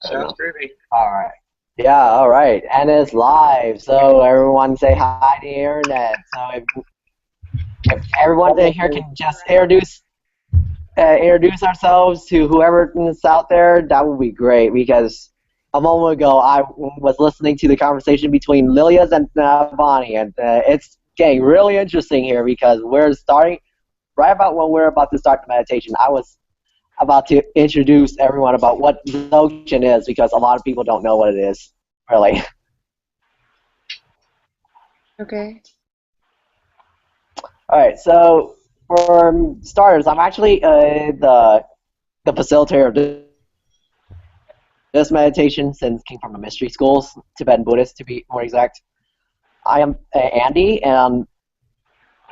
Sounds groovy. All right. Yeah, all right. And it's live, so everyone say hi to the internet. So if everyone here can just introduce ourselves to whoever is out there, that would be great, because a moment ago I was listening to the conversation between Lilias and Bonnie, and it's getting really interesting here because we're starting right about when we're about to start the meditation. I was about to introduce everyone about what Dzogchen is, because a lot of people don't know what it is, really. Okay. All right, so for starters, I'm actually the facilitator of this meditation, since it came from the mystery schools, Tibetan Buddhist to be more exact. I am Andy, and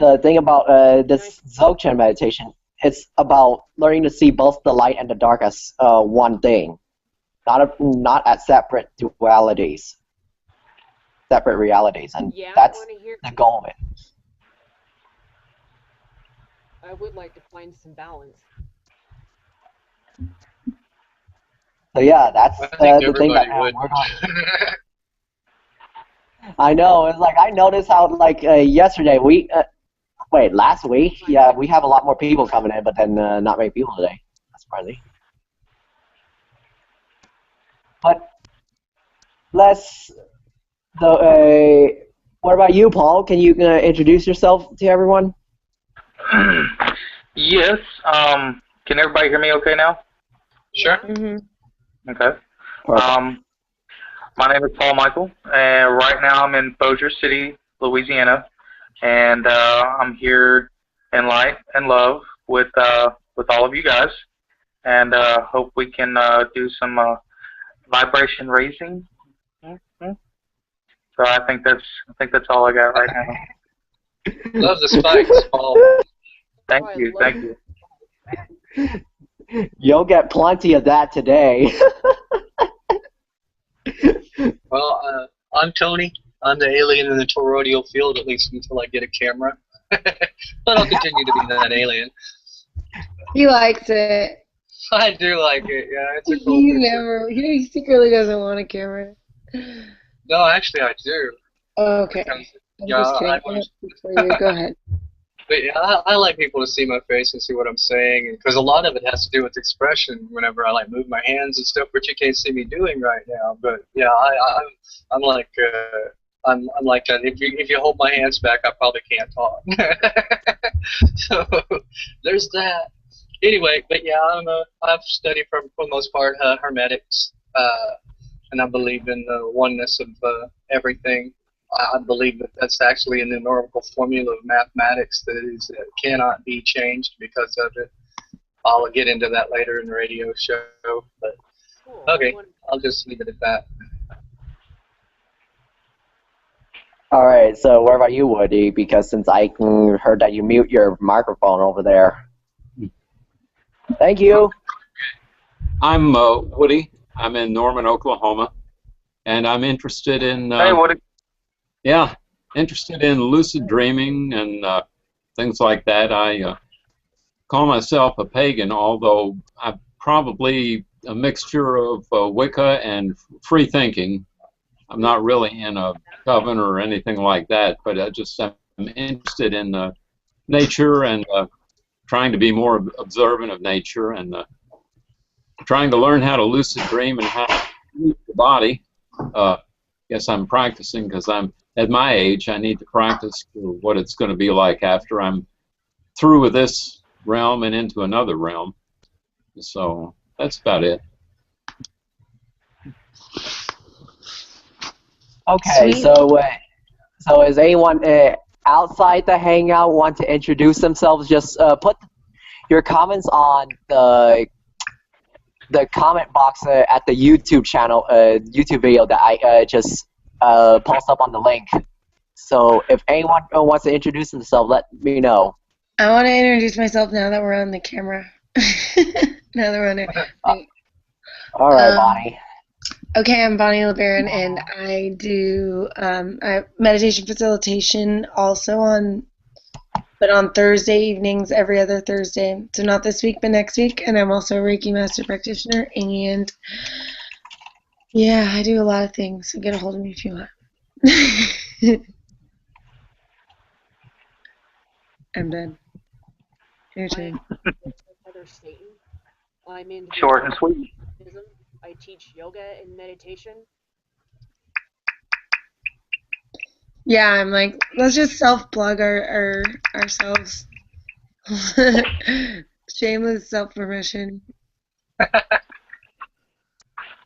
the thing about this Dzogchen meditation, it's about learning to see both the light and the dark as one thing, not as separate dualities, separate realities, and that's the goal of it. I would like to find some balance. So yeah, that's I think the thing that would. we're going. I know. It's like I noticed how yesterday last week, yeah, we have a lot more people coming in, but then not many people today. That's surprising. But what about you, Paul? Can you introduce yourself to everyone? Yes. Can everybody hear me okay now? Sure. Mm-hmm. Okay. Perfect. My name is Paul Michael, and right now I'm in Bossier City, Louisiana, and I'm here in light and love with all of you guys, and hope we can do some vibration raising. Mm-hmm. So I think that's all I got right now. Love the spikes, Paul. Thank you. You'll get plenty of that today. Well, I'm Tony. I'm the alien in the toroidal field, at least until I get a camera. But I'll continue to be that alien. He likes it. I do like it. Yeah, it's a cool picture. He secretly doesn't want a camera. No, actually, I do. Okay. I'm just kidding. I don't speak for you. Go ahead. But yeah, I like people to see my face and see what I'm saying, because a lot of it has to do with expression. Whenever I move my hands and stuff, which you can't see me doing right now. But yeah, I'm like that. If you hold my hands back, I probably can't talk. So there's that. Anyway, but yeah, I've studied for the most part hermetics, and I believe in the oneness of everything. I believe that that's actually a numerical formula of mathematics that cannot be changed because of it. I'll get into that later in the radio show, but okay, I'll just leave it at that. All right, so what about you, Woody? Because since I heard that you mute your microphone over there. Thank you. I'm Woody. I'm in Norman, Oklahoma, and I'm interested in Hey, Woody. Yeah, interested in lucid dreaming and things like that. I call myself a pagan, although I'm probably a mixture of Wicca and free thinking. I'm not really in a coven or anything like that, but I just am interested in nature and trying to be more observant of nature and trying to learn how to lucid dream and how to move the body. Guess I'm practicing because I'm at my age. I need to practice for what it's going to be like after I'm through with this realm and into another realm. So that's about it. Okay, Sweet. so is anyone outside the Hangout want to introduce themselves? Just put your comments on the comment box at the YouTube channel, YouTube video that I just post up on the link. So if anyone wants to introduce themselves, let me know. I want to introduce myself now that we're on the camera. Now that we're on there. All right, Bonnie. Okay, I'm Bonnie LeBaron, and I do meditation facilitation also on Thursday evenings, every other Thursday. So not this week, but next week. And I'm also a Reiki Master Practitioner, and Yeah, I do a lot of things, so get a hold of me if you want. I'm done. Your turn. Heather Staten. I'm in Short and sweet. Buddhism. I teach yoga and meditation. Yeah, I'm like, let's just self-plug ourselves. Shameless self-promotion.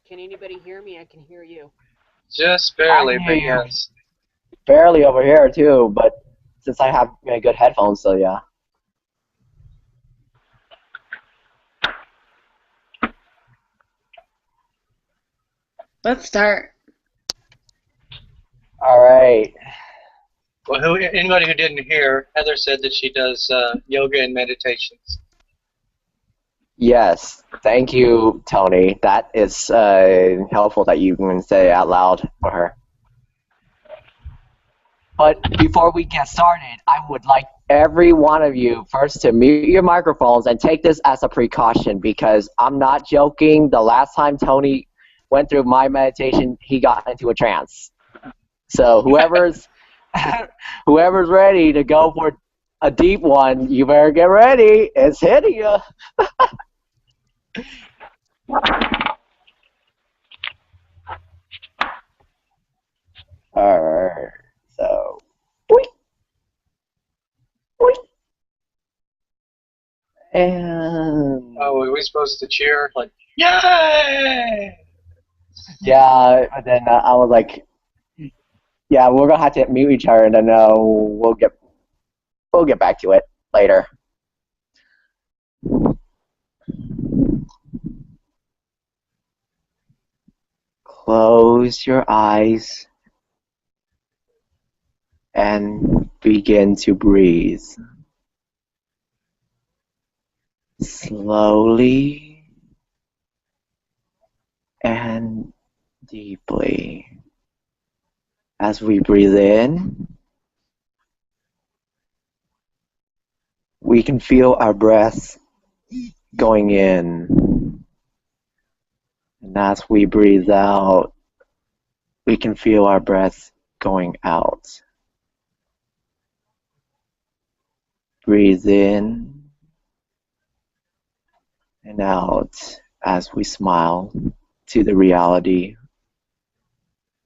Can anybody hear me? I can hear you. Just barely, I can but hear you. yes. Barely over here too, but since I have good headphones, so yeah. Let's start. All right. Well, anybody who didn't hear, Heather said that she does yoga and meditations. Yes. Thank you, Tony. That is helpful that you can say it out loud for her. But before we get started, I would like every one of you first to mute your microphones and take this as a precaution, because I'm not joking. The last time Tony went through my meditation, he got into a trance. So whoever's ready to go for a deep one, you better get ready. It's hitting you. Alright, so boink, boink, and Oh, are we supposed to cheer? Like, yay! yeah, but then I was like, yeah, we're gonna have to mute each other, and then we'll get back to it later. Close your eyes and begin to breathe. Slowly and deeply. As we breathe in, we can feel our breath going in. And as we breathe out, we can feel our breath going out. Breathe in and out as we smile to the reality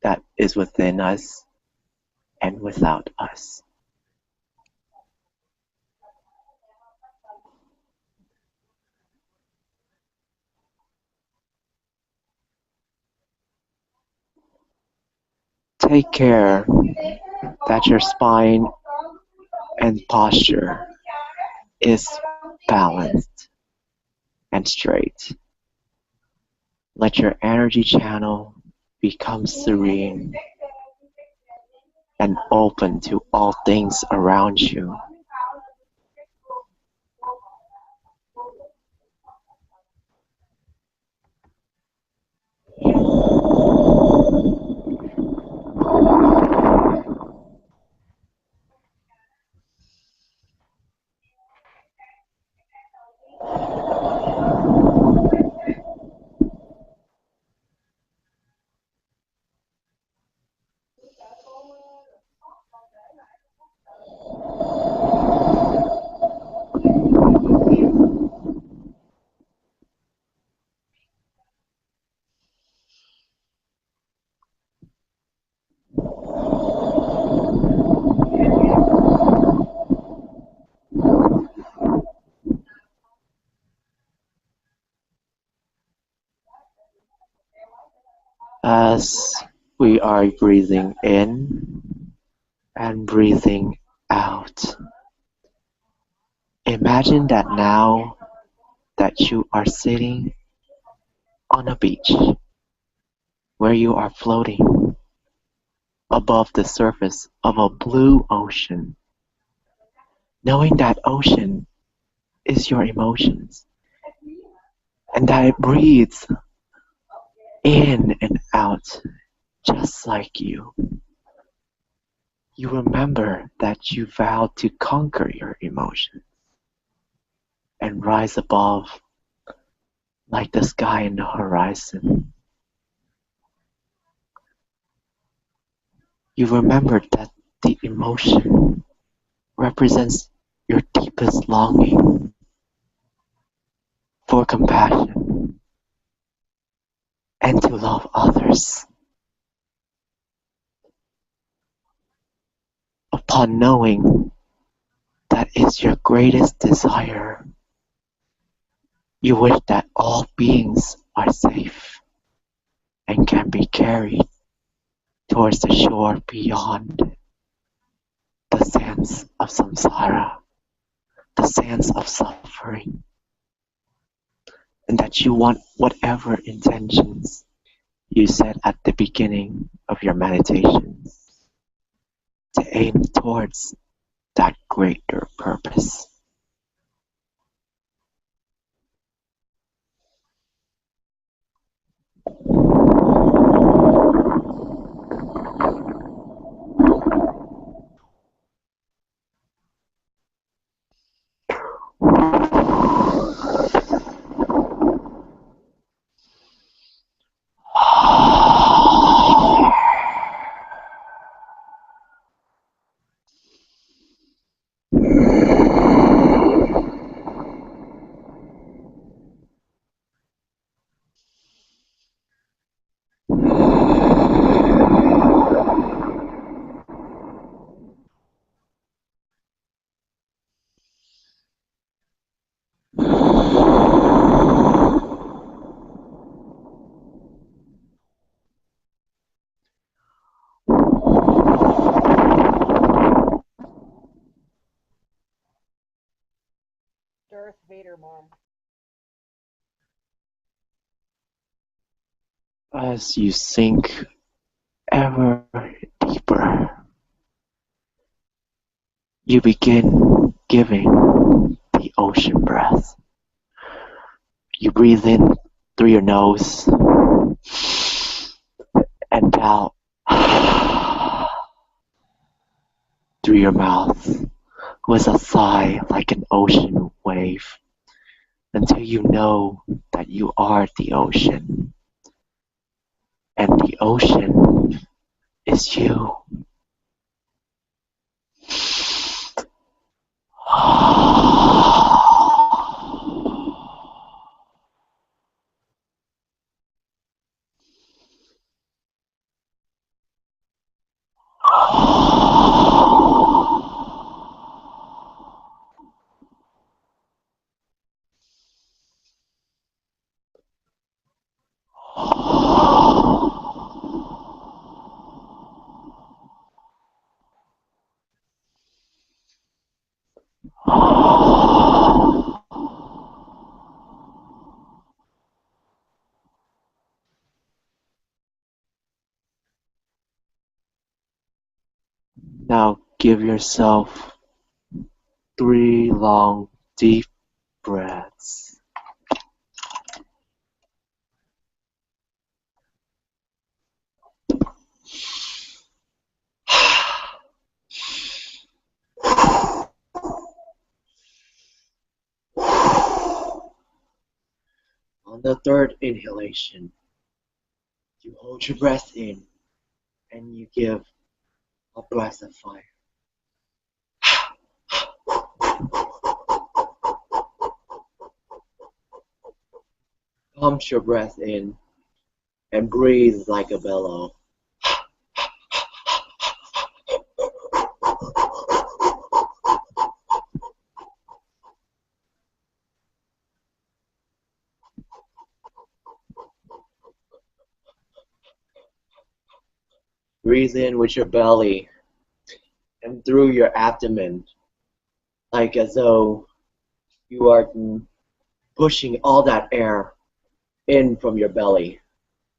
that is within us and without us. Take care that your spine and posture is balanced and straight. Let your energy channel become serene and open to all things around you. As we are breathing in and breathing out, imagine that now that you are sitting on a beach where you are floating above the surface of a blue ocean, knowing that ocean is your emotions and that it breathes in and out just like you. You remember that you vowed to conquer your emotions and rise above like the sky and the horizon. You remember that the emotion represents your deepest longing for compassion and to love others. Upon knowing that is your greatest desire, you wish that all beings are safe and can be carried towards the shore beyond the sands of samsara, the sands of suffering, and that you want whatever intentions you set at the beginning of your meditations to aim towards that greater purpose. Darth Vader, Mom. As you sink ever deeper, you begin giving the ocean breath. You breathe in through your nose and out through your mouth with a sigh like an ocean wave until you know that you are the ocean and the ocean is you. Now give yourself 3 long, deep breaths. On the third inhalation, you hold your breath in and you give a breath of fire. Pump your breath in and breathe like a bellow. Breathe in with your belly and through your abdomen, like as though you are pushing all that air in from your belly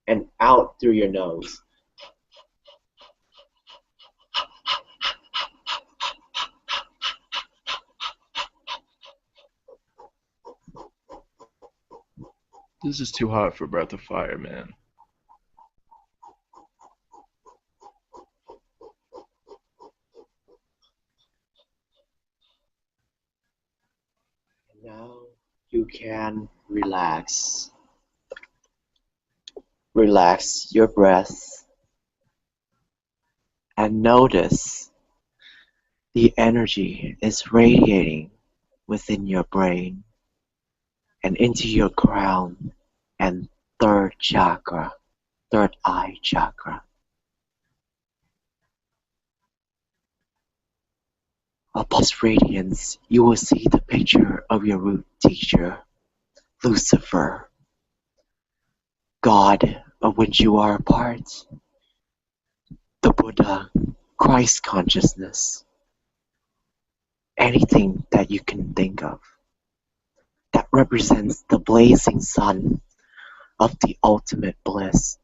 and out through your nose. This is too hot for Breath of Fire, man. Now you can relax. Relax your breath and notice the energy is radiating within your brain and into your crown and third chakra, third eye chakra. Upon this radiance, you will see the picture of your root teacher, Lucifer, God of which you are a part, the Buddha, Christ consciousness, anything that you can think of that represents the blazing sun of the ultimate bliss,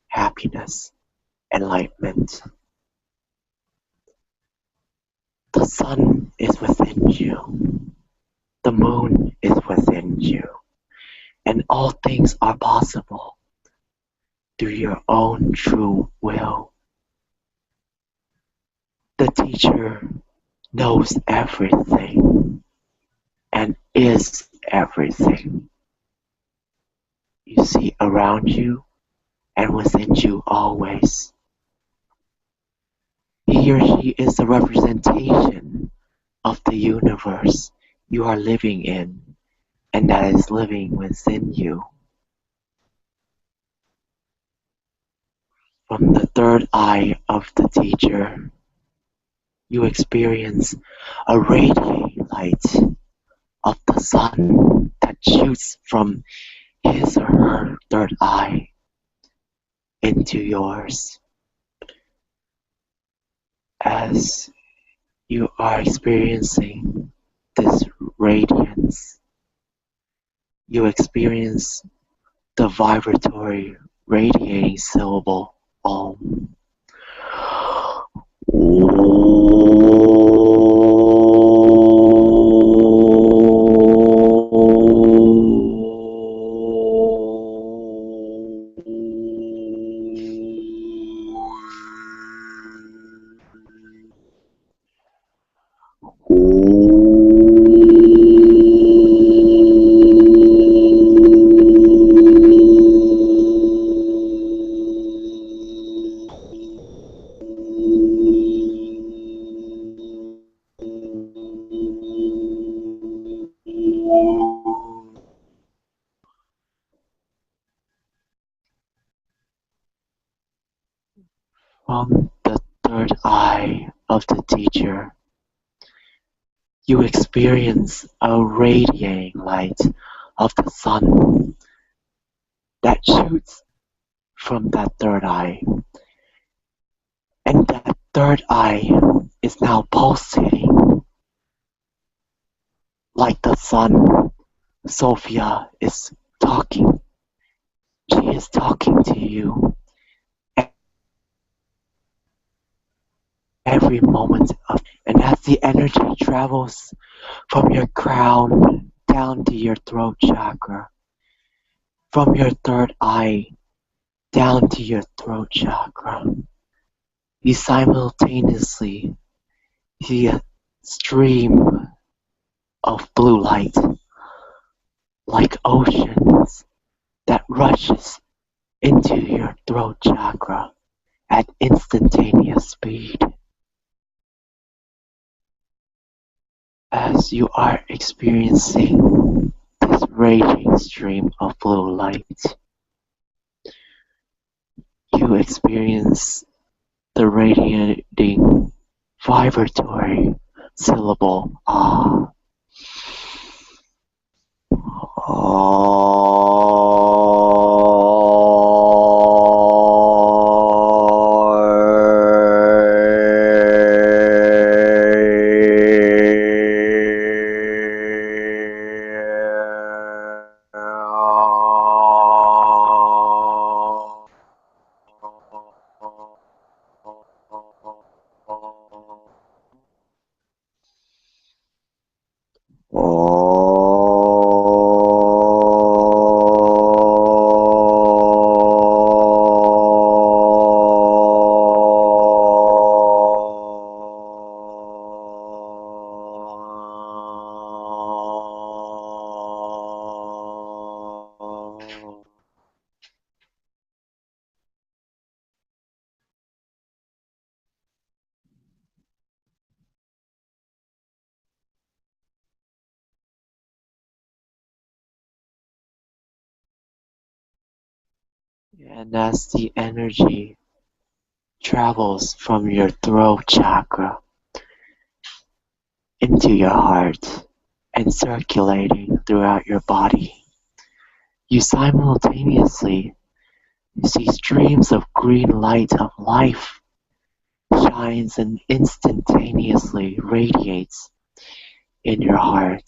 happiness, enlightenment. The sun is within you. The moon is within you. And all things are possible through your own true will. The teacher knows everything and is everything. You see around you and within you always. He or she is the representation of the universe you are living in and that is living within you. From the third eye of the teacher, you experience a radiating light of the sun that shoots from his or her third eye into yours. As you are experiencing this radiance, you experience the vibratory radiating syllable Om. From the third eye of the teacher, you experience a radiating light of the sun that shoots from that third eye. And that third eye is now pulsating like the sun. Sophia is talking. She is talking to you every moment of, and as the energy travels from your crown down to your throat chakra, from your third eye down to your throat chakra, you simultaneously see a stream of blue light like oceans that rushes into your throat chakra at instantaneous speed. As you are experiencing this raging stream of blue light, you experience the radiating vibratory syllable Ah. And as the energy travels from your throat chakra into your heart and circulating throughout your body, you simultaneously see streams of green light of life shines and instantaneously radiates in your heart.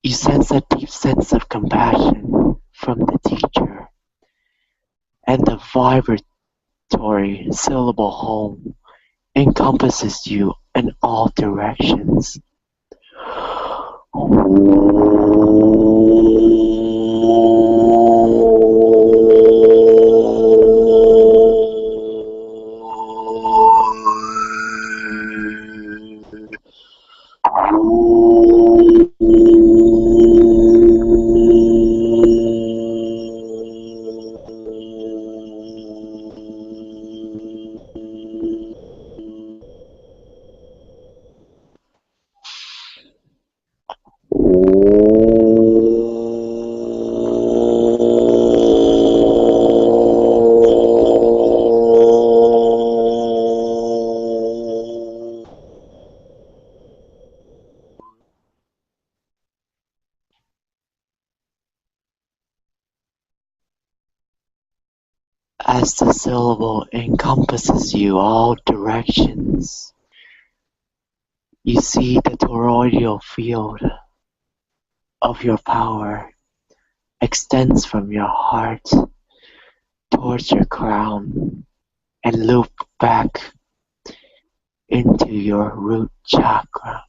You sense a deep sense of compassion from the teacher, and the vibratory syllable home encompasses you in all directions. As the syllable encompasses you all directions, you see the toroidal field of your power extends from your heart towards your crown and loop back into your root chakra,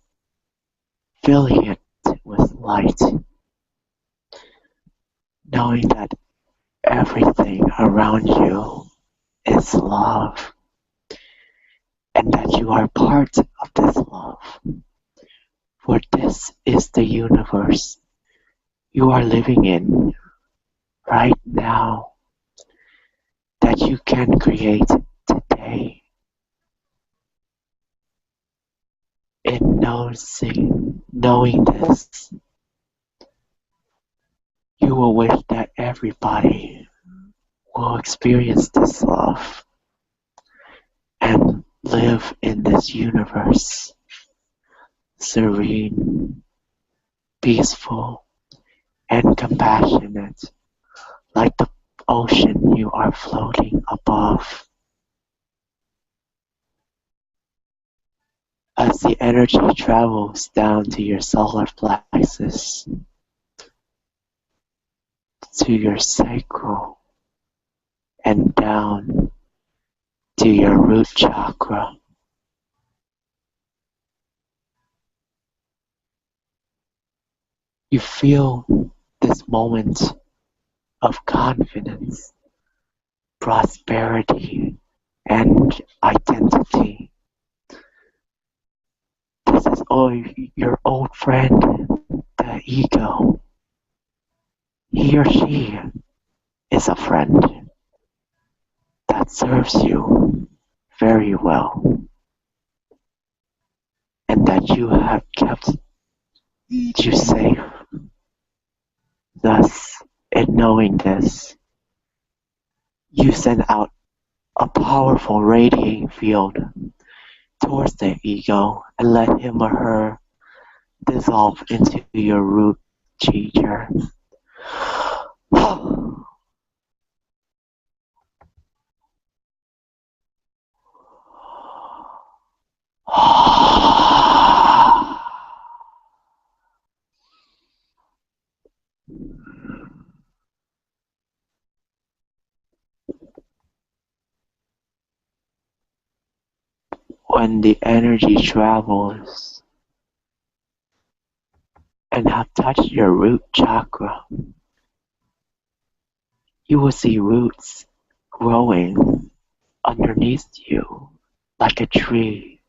filling it with light, knowing that everything around you is love, and that you are part of this love. For this is the universe you are living in right now, that you can create today. In knowing this, you will wish that everybody will experience this love and live in this universe, serene, peaceful, and compassionate, like the ocean you are floating above. As the energy travels down to your solar plexus, to your sacral, and down to your root chakra, you feel this moment of confidence, prosperity, and identity. This is your old friend, the ego. He or she is a friend that serves you very well, and that you have kept you safe. Thus, in knowing this, you send out a powerful radiating field towards the ego and let him or her dissolve into your root teacher. When the energy travels and have touched your root chakra, you will see roots growing underneath you like a tree,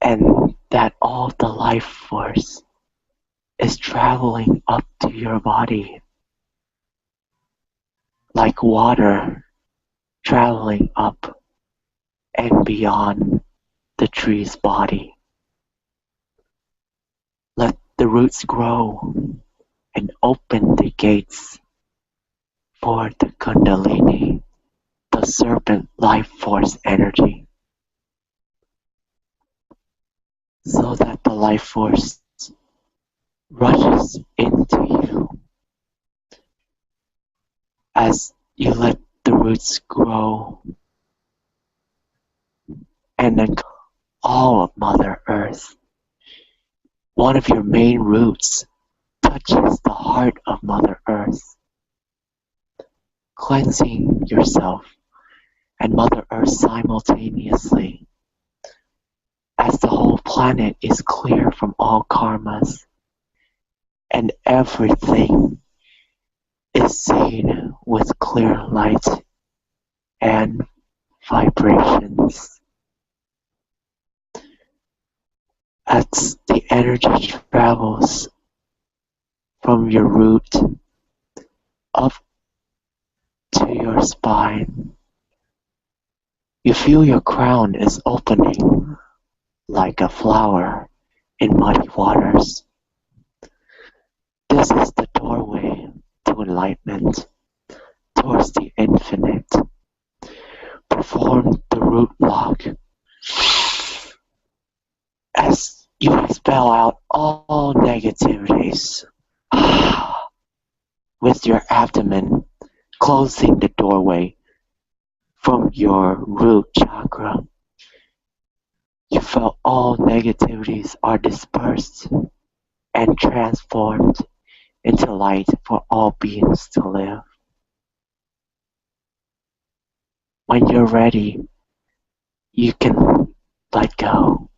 and that all the life force is traveling up to your body like water traveling up and beyond the tree's body. Let the roots grow and open the gates for the Kundalini, the serpent life force energy, so that the life force rushes into you as you let the roots grow and then all of Mother Earth. One of your main roots touches the heart of Mother Earth, cleansing yourself and Mother Earth simultaneously, as the whole planet is clear from all karmas and everything is seen with clear light and vibrations. As the energy travels from your root up to your spine, you feel your crown is opening like a flower in muddy waters. This is the doorway to enlightenment, towards the infinite. Perform the root lock as you expel out all negativities with your abdomen, closing the doorway from your root chakra. You felt all negativities are dispersed and transformed into light for all beings to live. When you're ready, you can let go.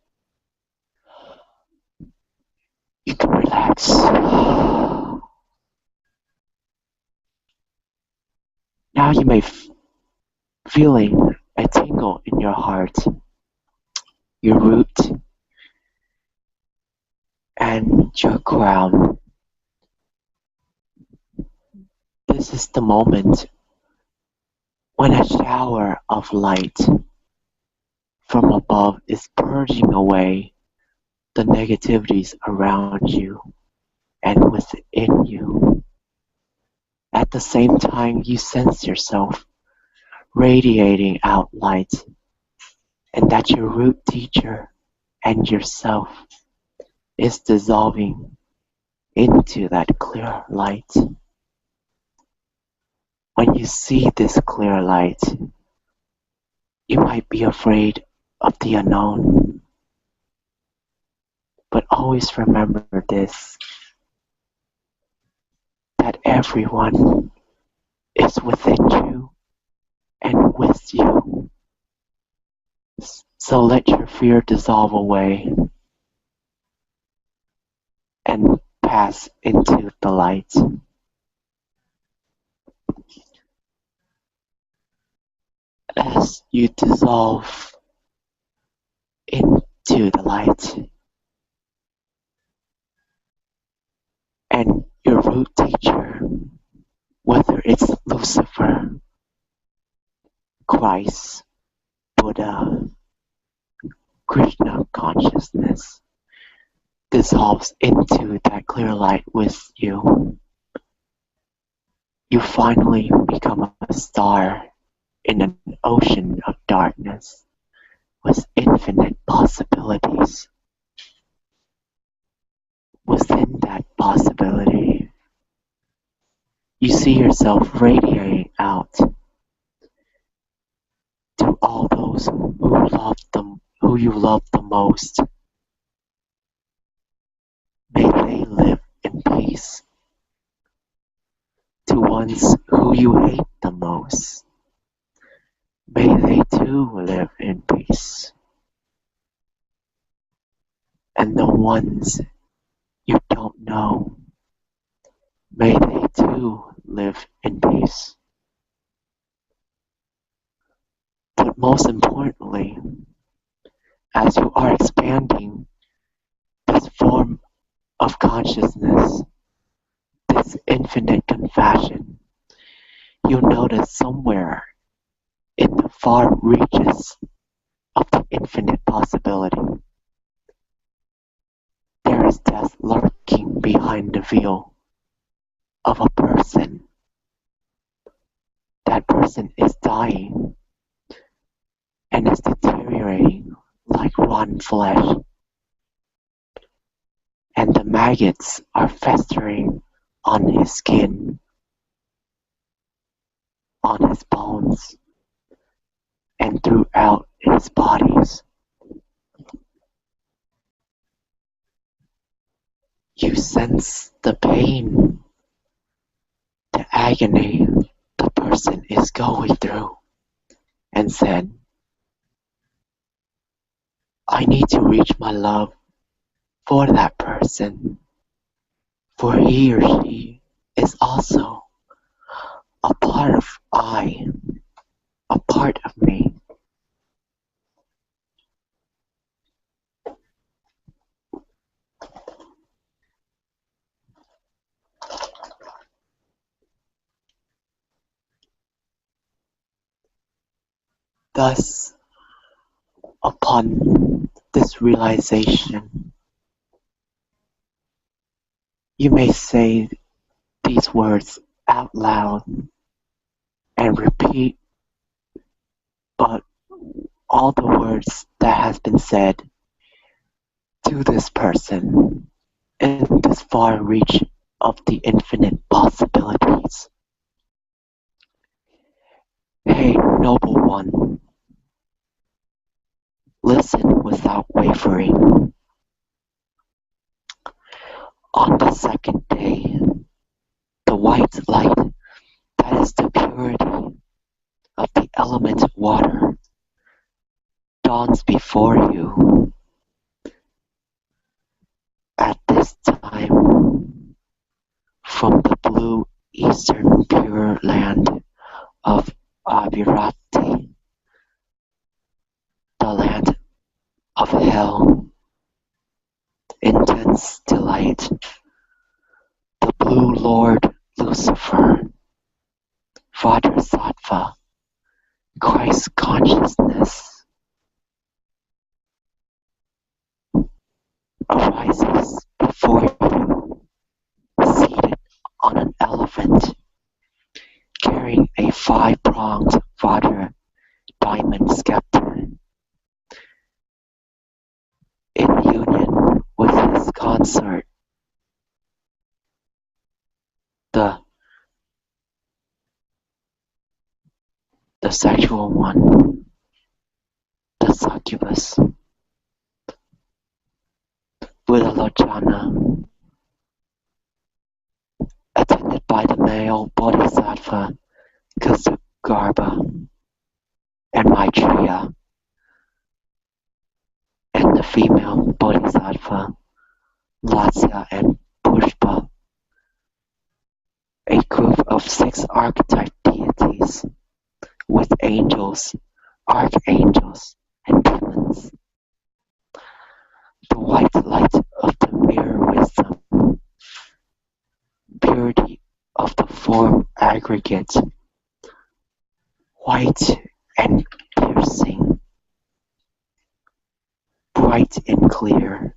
You can relax. Now you may feeling a tingle in your heart, your root, and your crown. This is the moment when a shower of light from above is purging away the negativities around you and within you. At the same time, you sense yourself radiating out light, and that your root teacher and yourself is dissolving into that clear light. When you see this clear light, you might be afraid of the unknown, but always remember this, that everyone is within you and with you. So let your fear dissolve away and pass into the light. As you dissolve into the light, and your root teacher, whether it's Lucifer, Christ, Buddha, Krishna consciousness, dissolves into that clear light with you, you finally become a star in an ocean of darkness with infinite possibilities. Within that possibility, you see yourself radiating out to all those who you love the most. May they live in peace. To ones who you hate the most, may they too live in peace. And the ones you don't know, may they too live in peace. But most importantly, as you are expanding this form of consciousness, this infinite compassion, you notice somewhere in the far reaches of the infinite possibility, there is death lurking behind the veil of a person. That person is dying and is deteriorating like rotten flesh, and the maggots are festering on his skin, on his bones, and throughout his bodies. You sense the pain, the agony the person is going through, and said, I need to reach my love for that person, for he or she is also a part of I, a part of me. Thus, upon this realization, you may say these words out loud and repeat, but all the words that has been said to this person in this far reach of the infinite possibilities. Hey, noble one, listen without wavering. On the second day, the white light, that is the purity of the element water, dawns before you. At this time, from the blue eastern pure land of Avirati, the land of hell, intense delight, the blue Lord Lucifer, Vajrasattva, Christ consciousness, arises before you, seated on an elephant, carrying a 5-pronged Vajra diamond scepter, in union with his consort, the sexual one, the succubus, Buddhalochana, attended by the male bodhisattva Kusugarbha and Maitreya, and the female bodhisattva Lasya and Pushpa, a group of 6 archetype deities with angels, archangels, and demons. The white light of the mirror wisdom, purity of the form aggregate, white and piercing, bright and clear,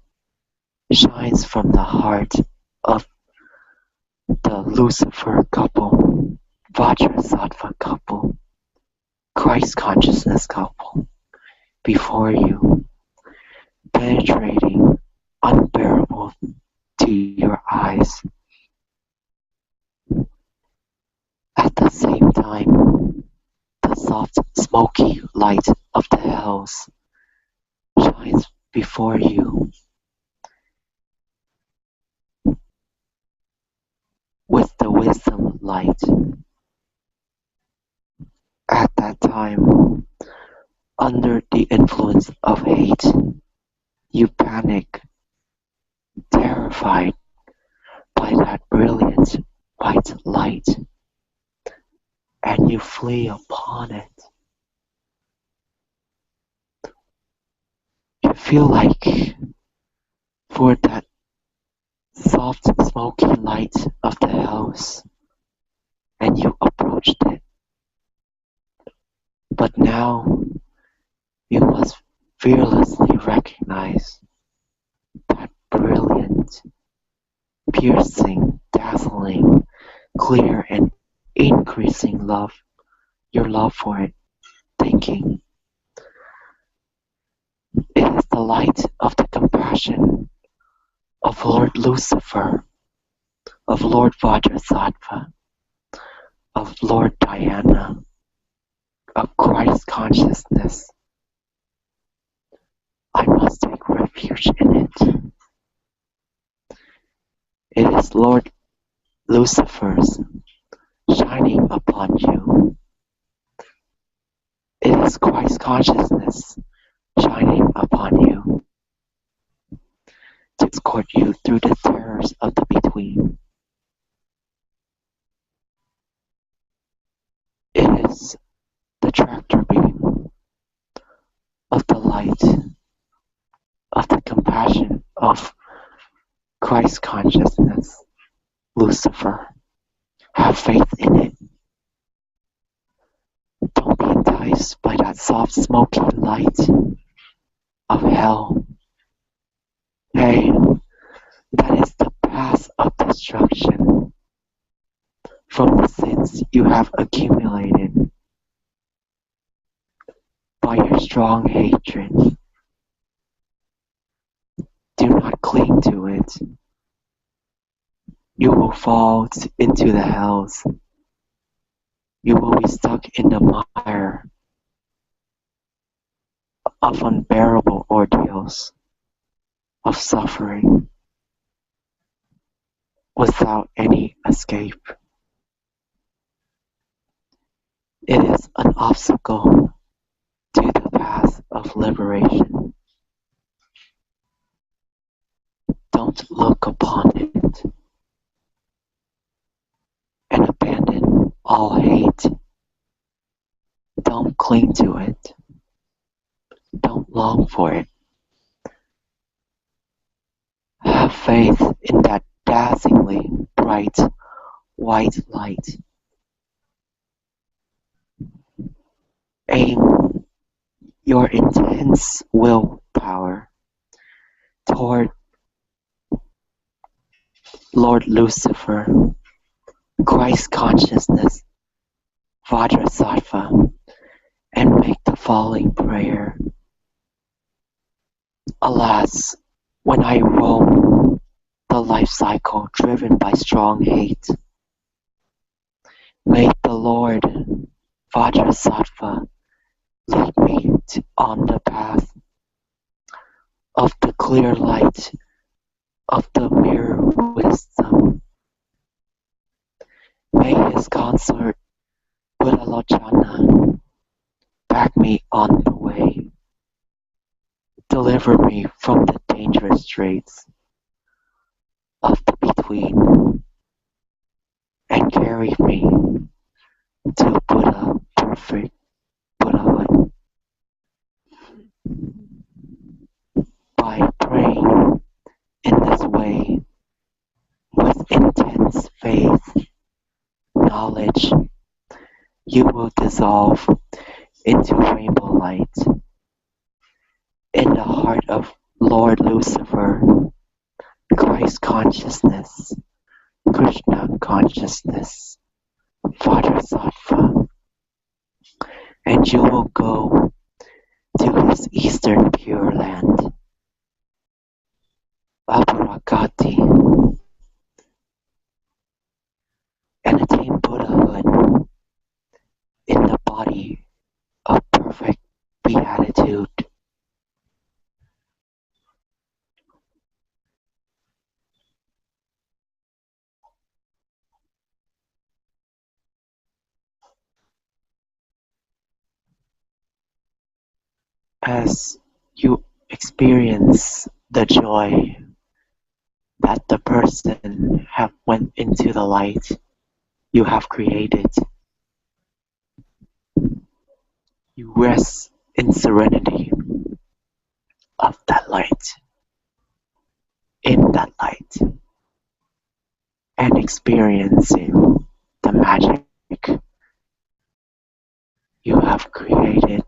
shines from the heart of the Lucifer couple, Vajrasattva couple, Christ consciousness couple, before you, penetrating, unbearable to your eyes. At the same time, the soft, smoky light of the hells shines before you, with the wisdom light. At that time, under the influence of hate, you panic, terrified by that brilliant white light, and you flee upon it. You feel like for that soft, smoky light of the house, and you approached it. But now you must fearlessly recognize that brilliant, piercing, dazzling, clear and increasing love, your love for it, thinking. It is the light of the compassion of Lord Lucifer, of Lord Vajrasattva, of Lord Diana, of Christ consciousness. I must take refuge in it. It is Lord Lucifer's shining upon you. It is Christ consciousness shining upon you to escort you through the terrors of the between. It is the tractor beam of the light, of the compassion of Christ consciousness, Lucifer. Have faith in it. Don't be enticed by that soft, smoky light of hell. Hey, that is the path of destruction from the sins you have accumulated by your strong hatred. Do not cling to it. You will fall into the hells. You will be stuck in the mire of unbearable ordeals, of suffering, without any escape. It is an obstacle to the path of liberation. Don't look upon it and abandon all hate. Don't cling to it. Don't long for it. Have faith in that dazzlingly bright white light. Aim your intense willpower toward Lord Lucifer, Christ consciousness, Vajrasattva, and make the following prayer. Alas, when I roam the life cycle driven by strong hate, may the Lord Vajrasattva lead me on the path of the clear light of the mirror wisdom. May his consort Buddhalochana back me on the way, deliver me from the dangerous straits of the between, and carry me to Buddha, perfect Buddhahood. By praying in this way, with intense faith, knowledge, you will dissolve into rainbow light in the heart of Lord Lucifer, Christ consciousness, Krishna consciousness, Vajrasattva, and you will go to his eastern pure land, Aparagati, and attain Buddhahood in the body of perfect beatitude. As you experience the joy that the person have went into the light you have created, you rest in serenity of that light, in that light, and experiencing the magic you have created.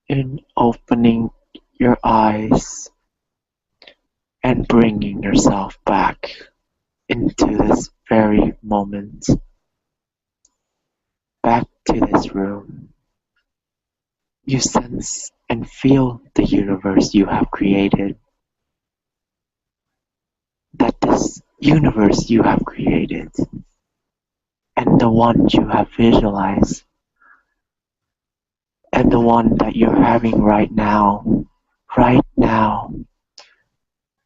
in opening your eyes and bringing yourself back into this very moment, back to this room. You sense and feel the universe you have created. That this universe you have created and the one you have visualized and the one that you're having right now,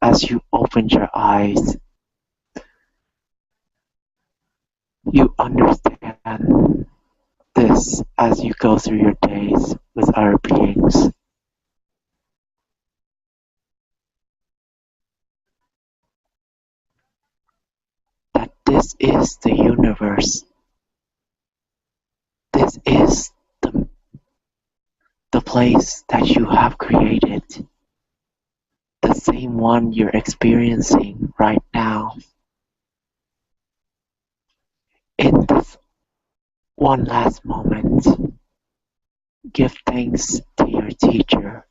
as you open your eyes, you understand this as you go through your days with other beings. That this is the universe. This is the place that you have created. The same one you're experiencing right now. In this one last moment, give thanks to your teacher,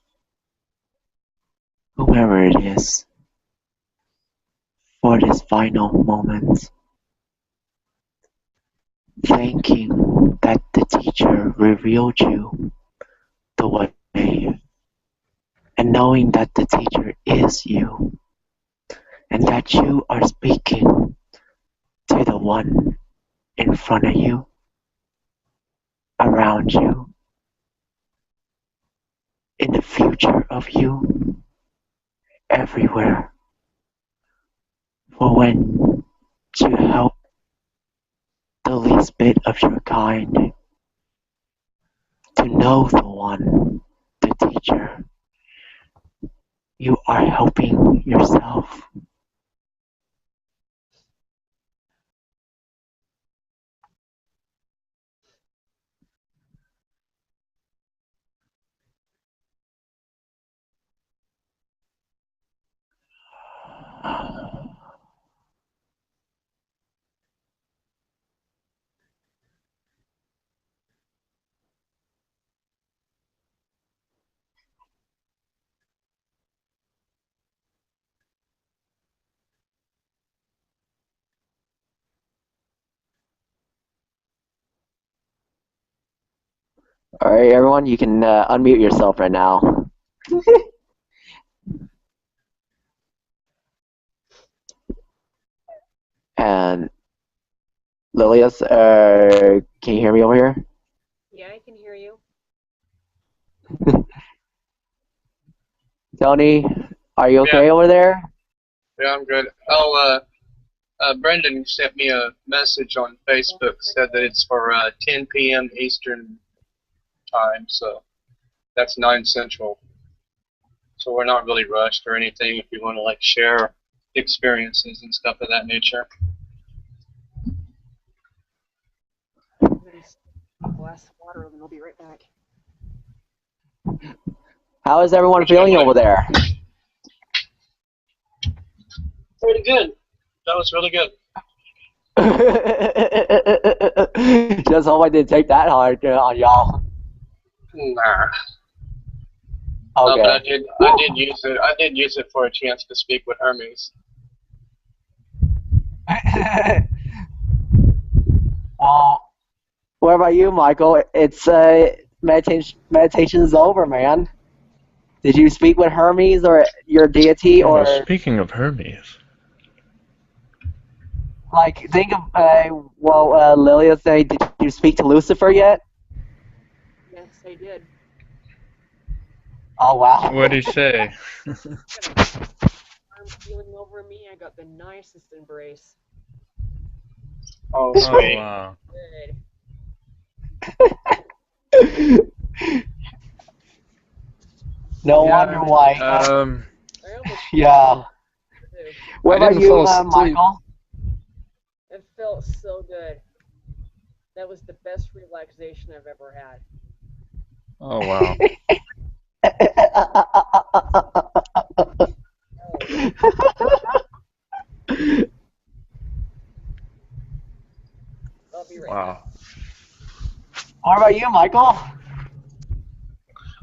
whomever it is, for this final moment. Thanking that the teacher revealed you the way, and knowing that the teacher is you, and that you are speaking to the one in front of you, around you, in the future of you, everywhere, for when to help the least bit of your kind to know the one, the teacher. You are helping yourself. All right, everyone, you can unmute yourself right now. And Lilius, can you hear me over here? Yeah, I can hear you. Tony, are you okay over there? Yeah, I'm good. Oh, Brendan sent me a message on Facebook, said that it's for 10 p.m. Eastern time, so that's 9 Central. So we're not really rushed or anything if you want to like share experiences and stuff of that nature. I'm gonna a glass of water and I'll be right back. How is everyone What you feeling doing? over there? Pretty good. That was really good. Just hope I didn't take that hard on y'all. Nah. Okay. No, but I did use it. I did use it for a chance to speak with Hermes. Well, what about you, Michael? It's meditation is over, man. Did you speak with Hermes or your deity, Oh, or speaking of Hermes. like think of Lilia say, did you speak to Lucifer yet? Yes, I did. Oh wow. What'd he say? Arm feeling over me. I got the nicest embrace. Oh, Oh, sweet. wow. Good. No Yeah, wonder why. I almost Yeah. too. What I about didn't you, fall asleep. Michael? It felt so good. That was the best relaxation I've ever had. Oh, wow. I'll be right Wow. back. What about you, Michael?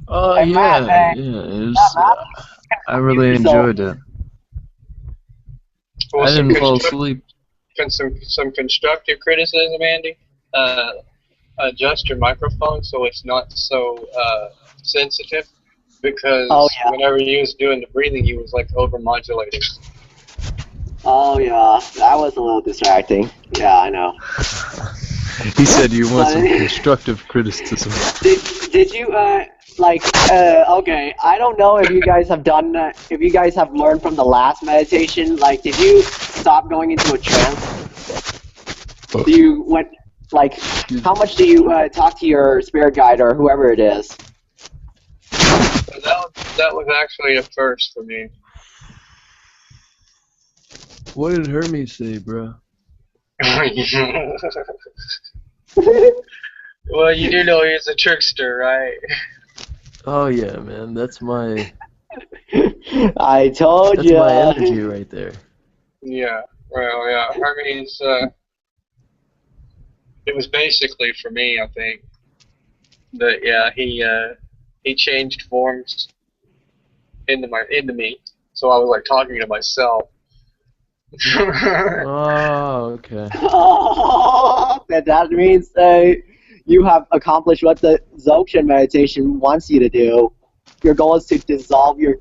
Oh Hey, yeah, Matt, yeah. It yeah, was, Matt, I really so enjoyed it. Well, I didn't fall asleep. some constructive criticism, Andy. Adjust your microphone so it's not so sensitive, oh because yeah, whenever you was doing the breathing, you was like overmodulating. oh yeah, that was a little distracting. Yeah, I know. He said you want some But constructive criticism. did you okay, I don't know if you guys have done if you guys have learned from the last meditation, like did you stop going into a trance? Do you went like how much do you talk to your spirit guide or whoever it is? So that was actually a first for me. What did Hermes say, bro? Well, you do know he's a trickster, right? Oh yeah, man. That's my I told that's you. my energy right there. Yeah. Well, yeah. Hermes. It was basically for me, I think. But yeah, he changed forms into me, so I was like talking to myself. Oh, okay. Oh, that means you have accomplished what the Dzogchen meditation wants you to do. Your goal is to dissolve your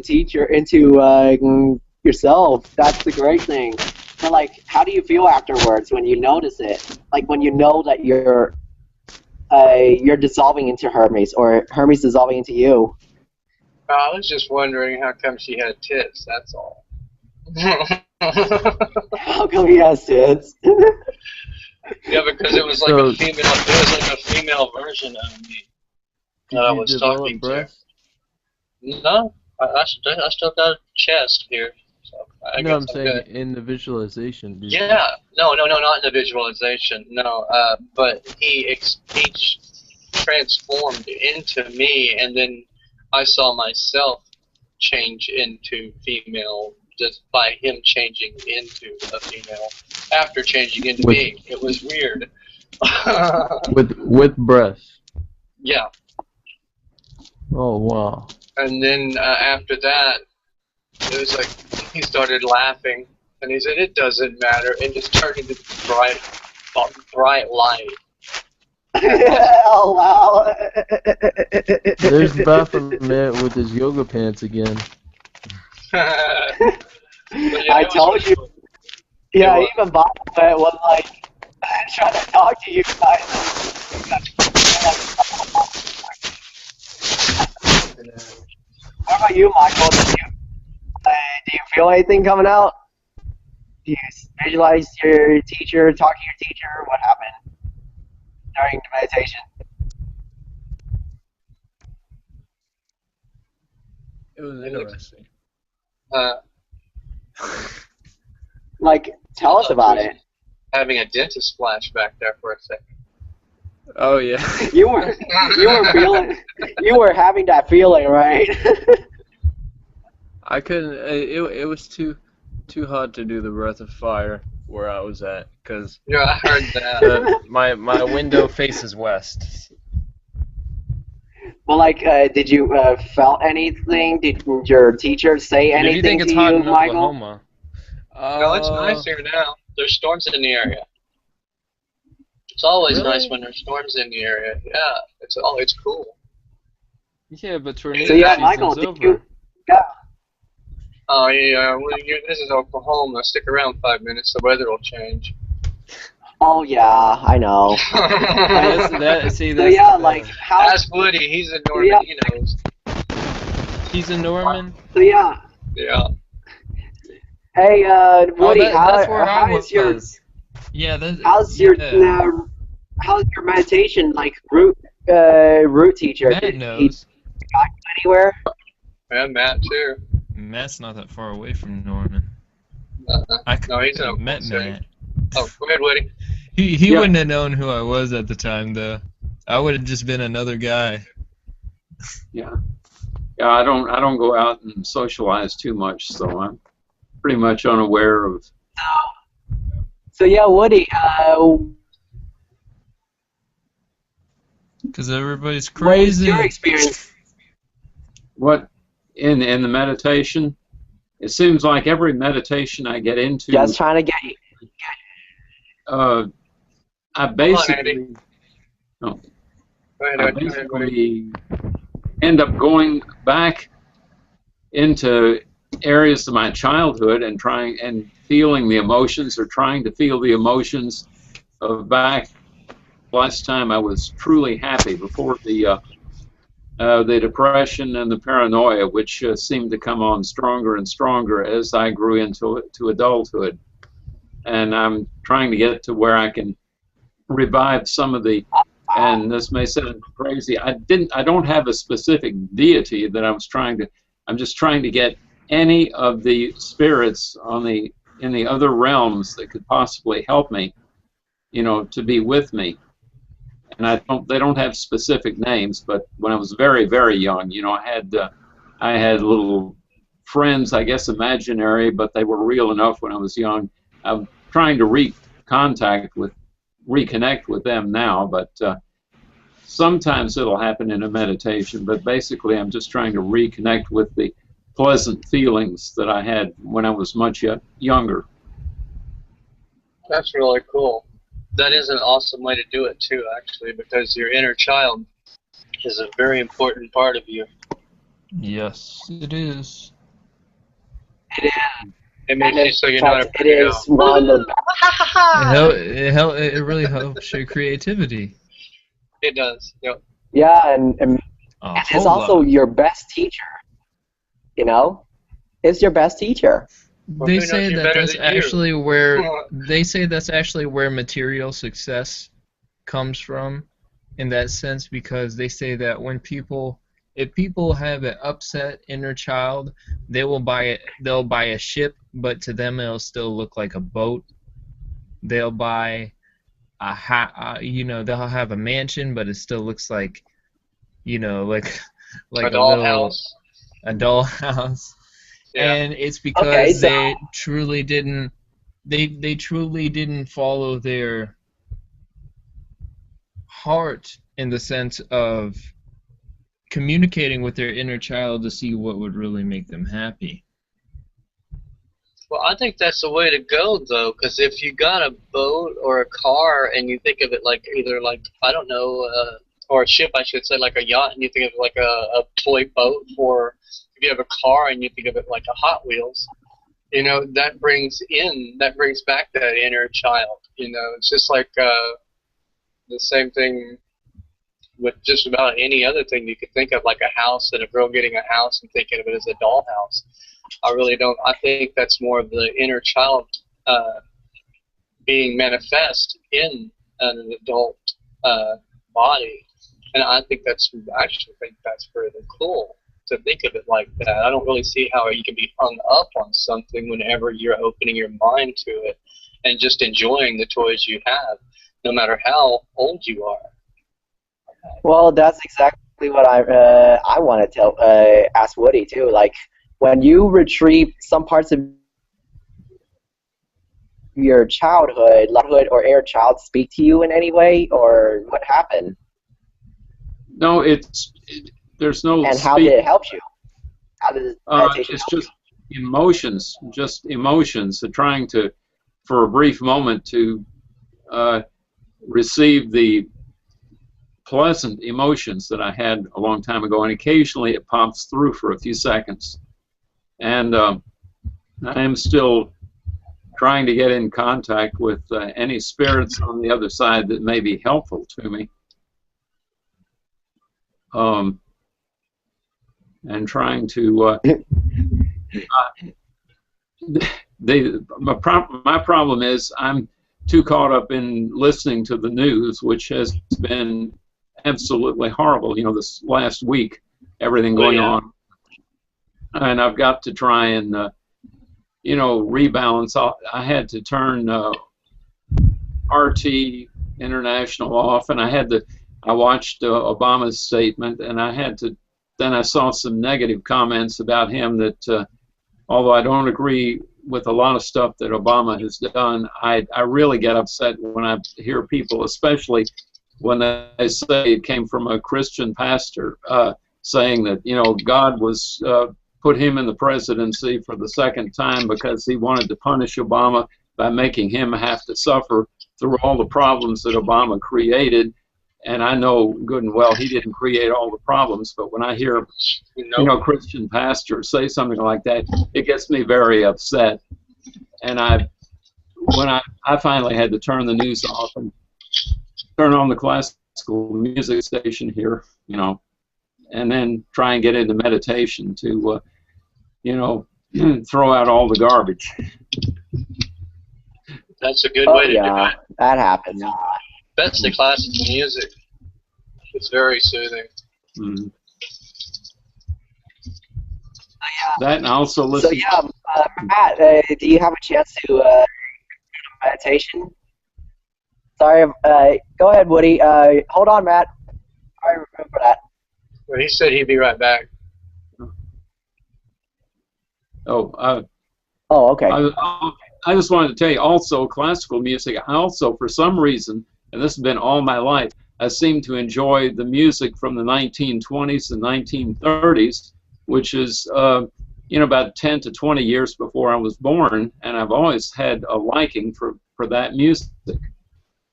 teacher into yourself. That's the great thing. But like, how do you feel afterwards when you notice it? Like when you know that you're dissolving into Hermes, or Hermes dissolving into you. I was just wondering how come she had tits. That's all. How come he has tits? Yeah, because it was like So- a female. It was like a female version of me Did that I you was develop talking to. breasts? No, I still got a chest here. So I No, guess I'm I'm saying good. in the visualization. Did you- Yeah, no, not in the visualization. No, but he transformed into me, and then I saw myself change into female just by him changing into a female. After changing into With- me, it was weird. with breasts. Yeah, Oh wow. and then after that, it was like he started laughing, and he said, "It doesn't matter," and just turned into bright light. Oh wow! There's Baphomet with his yoga pants again. I told you. Yeah, even Bob was like trying to talk to you guys. What about you, Michael? Do you feel anything coming out? Do you visualize your teacher, talk to your teacher? What happened during the meditation? It was interesting. Like, tell us about it. Having a dentist flashback there for a second. Oh yeah. You were having that feeling, right? I couldn't. It was too hot to do the breath of fire where I was at, because Yeah, I heard that. my window faces west. Well, like, did you felt anything? Did your teacher say And if you anything think it's to hot you, in Michael? Oklahoma, No, it's nice here now. There's storms in the area. It's always Really? nice when there's storms in the area. Yeah, it's cool. Yeah, but tornado So yeah, season's Michael, did over. you? Yeah. Oh yeah, this is Oklahoma. Stick around 5 minutes. The weather will change. Oh yeah, I know. That's So yeah, like how? Ask Woody. He's a Norman. Yeah. He knows. He's a Norman. So yeah. Yeah. Hey, Woody, that's where I how's your Yeah, how's your meditation like root teacher? Matt Did he knows. got you anywhere? And Matt too. Matt's not that far away from Norman. No, I he's could in have Oklahoma met City. Matt. Oh, go ahead, Woody. He Yeah. wouldn't have known who I was at the time, though. I would have just been another guy. Yeah, I don't go out and socialize too much, so I'm pretty much unaware of. So yeah, Woody, Because everybody's what was crazy. your experience? what in the meditation, it seems like every meditation I get into, Just trying to get you. I basically, I basically end up going back into areas of my childhood and trying and feeling the emotions, or trying to feel the emotions of back last time I was truly happy, before the depression and the paranoia, which seemed to come on stronger and stronger as I grew into adulthood. And I'm trying to get to where I can revive some of the, and this may sound crazy, I don't have a specific deity that I'm just trying to get any of the spirits in the other realms that could possibly help me, you know, to be with me. And they don't have specific names, but when I was very, very young, you know, I had little friends, I guess imaginary, but they were real enough when I was young. I'm trying to reconnect with them now, but sometimes it'll happen in a meditation, but basically I'm just trying to reconnect with the pleasant feelings that I had when I was much younger. That's really cool. That is an awesome way to do it too, actually, because your inner child is a very important part of you. Yes, it is. It is. It makes you so you know how to It put it is out. one of the It really helps your creativity. It does. Yep. Yeah, and A it's whole also lot. your best teacher. You know, it's your best teacher. Well, They who knows say you that better that's than you? actually where material success comes from, in that sense, because they say that if people have an upset inner child, they'll buy a ship, but to them it'll still look like a boat. They'll buy they'll have a mansion, but it still looks like, like A a little dollhouse. a dollhouse. Yeah. And it's because Okay, so they truly didn't follow their heart, in the sense of communicating with their inner child to see what would really make them happy. Well, I think that's the way to go, though, because if you got a boat or a car and you think of it like either like, I don't know, or a ship, I should say, like a yacht, and you think of it like a toy boat, or if you have a car and you think of it like a Hot Wheels, you know, that brings back that inner child. You know, it's just like the same thing with just about any other thing you could think of, like a house, and a girl getting a house and thinking of it as a dollhouse. I really don't. I think that's more of the inner child being manifest in an adult body, and I actually think that's pretty cool to think of it like that. I don't really see how you can be hung up on something whenever you're opening your mind to it and just enjoying the toys you have, no matter how old you are. well, that's exactly what I want to ask Woody too. Like, when you retrieve some parts of your childhood or inner child speak to you in any way, or what happened? No, there's no And how speak. did it help you? How did meditation It's help just emotions. Trying to, for a brief moment, to receive the pleasant emotions that I had a long time ago, and occasionally it pops through for a few seconds. And I am still trying to get in contact with any spirits on the other side that may be helpful to me. And trying to my problem is I'm too caught up in listening to the news, which has been absolutely horrible. You know, this last week, everything going on, and I've got to try and rebalance. I had to turn RT International off, and I watched Obama's statement, and then I saw some negative comments about him that, although I don't agree with a lot of stuff that Obama has done, I really get upset when I hear people, especially when they say it came from a Christian pastor, saying that, you know, God was put him in the presidency for the second time because he wanted to punish Obama by making him have to suffer through all the problems that Obama created. And I know good and well he didn't create all the problems, but when I hear, you know, Christian pastors say something like that, it gets me very upset. And when I finally had to turn the news off and turn on the classical music station here, you know, and then try and get into meditation to, you know, throw out all the garbage. That's a good way to do it. That happens. Especially classical music. It's very soothing. Mm-hmm. That and also listen. So yeah, Matt, do you have a chance to meditation? Sorry, go ahead, Woody. Hold on, Matt. I remember that. Well, he said he'd be right back. Oh, okay. I just wanted to tell you also, classical music, I also, for some reason, and this has been all my life, I seem to enjoy the music from the 1920s and 1930s, which is, you know, about 10 to 20 years before I was born, and I've always had a liking for that music.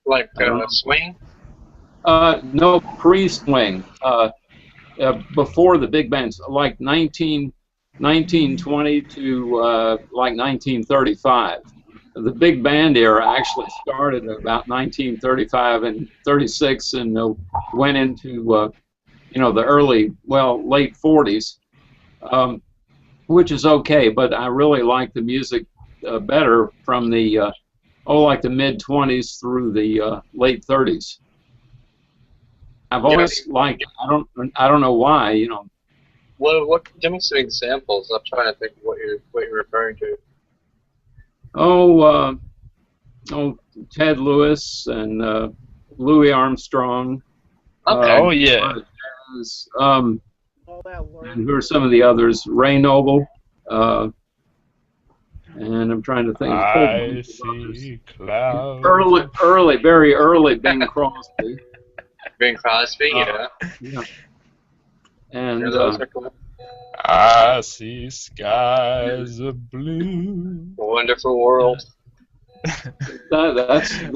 Like swing? No, pre-swing. Before the big bands, like 1920 to like 1935. The big band era actually started about 1935 and 36 and went into, you know, the late 40s, which is okay, but I really like the music better from the, like the mid-20s through the late 30s. I've always liked it. I don't know why, you know. What? Give me some examples. I'm trying to think of what you're referring to. Ted Lewis and Louis Armstrong. Okay. And who are some of the others? Ray Noble. And I'm trying to think. I see clouds. Very early Bing Crosby. Bing Crosby, yeah. And those are cool. I see skies of blue. A Wonderful World. That's a